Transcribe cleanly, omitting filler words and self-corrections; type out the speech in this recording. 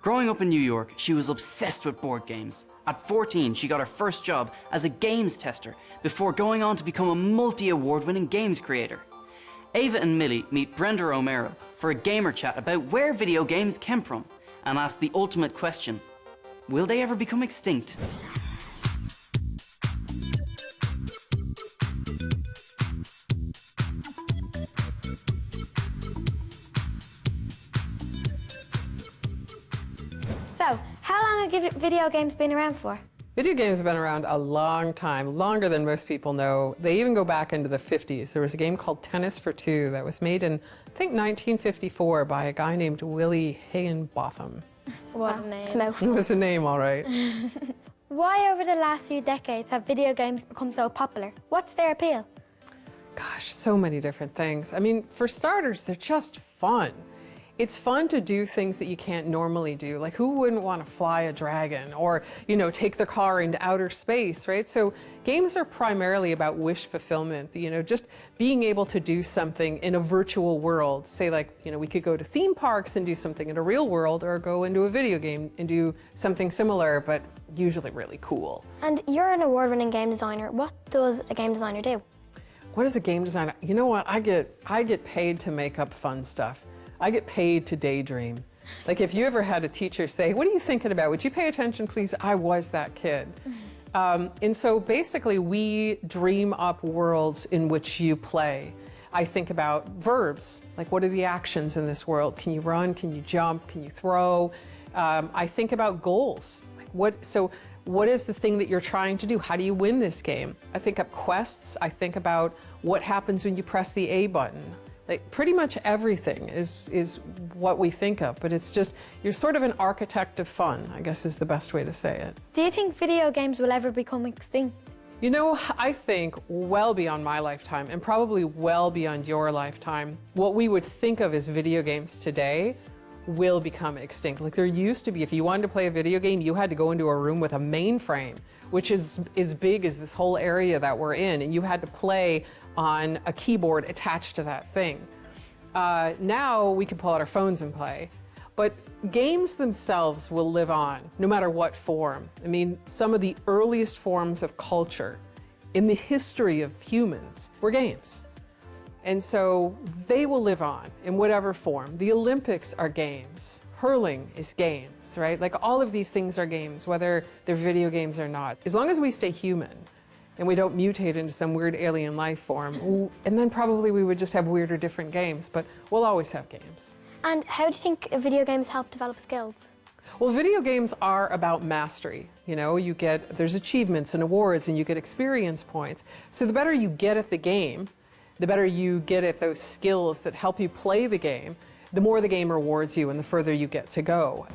Growing up in New York, she was obsessed with board games. At 14, she got her first job as a games tester before going on to become a multi-award-winning games creator. Ava and Millie meet Brenda Romero for a gamer chat about where video games came from and ask the ultimate question: will they ever become extinct? So, how long have video games been around for? Video games have been around a long time, longer than most people know. They even go back into the 50s. There was a game called Tennis for Two that was made in, I think, 1954 by a guy named Willie Higginbotham. What a name. It was a name, all right. Why over the last few decades have video games become so popular? What's their appeal? Gosh, so many different things. I mean, for starters, they're just fun. It's fun to do things that you can't normally do. Like, who wouldn't want to fly a dragon or, you know, take their car into outer space, right? So games are primarily about wish fulfillment, you know, just being able to do something in a virtual world. Say, like, you know, we could go to theme parks and do something in a real world, or go into a video game and do something similar, but usually really cool. And you're an award-winning game designer. What does a game designer do? What is a game designer? You know what? I get paid to make up fun stuff. I get paid to daydream. Like, if you ever had a teacher say, "What are you thinking about? Would you pay attention, please?" I was that kid. And so basically we dream up worlds in which you play. I think about verbs, like, what are the actions in this world? Can you run? Can you jump? Can you throw? I think about goals. Like, what is the thing that you're trying to do? How do you win this game? I think of quests. I think about what happens when you press the A button. Like, pretty much everything is what we think of, but it's just, you're sort of an architect of fun, I guess is the best way to say it. Do you think video games will ever become extinct? You know, I think well beyond my lifetime, and probably well beyond your lifetime, what we would think of as video games today will become extinct. Like, there used to be, if you wanted to play a video game, you had to go into a room with a mainframe, which is as big as this whole area that we're in, and you had to play on a keyboard attached to that thing. Now we can pull out our phones and play. But games themselves will live on, no matter what form. I mean, some of the earliest forms of culture in the history of humans were games. And so they will live on in whatever form. The Olympics are games. Hurling is games, right? Like, all of these things are games, whether they're video games or not. As long as we stay human and we don't mutate into some weird alien life form, and then probably we would just have weirder, different games, but we'll always have games. And how do you think video games help develop skills? Well, video games are about mastery. You know, there's achievements and awards, and you get experience points. So the better you get at the game, the better you get at those skills that help you play the game, the more the game rewards you and the further you get to go.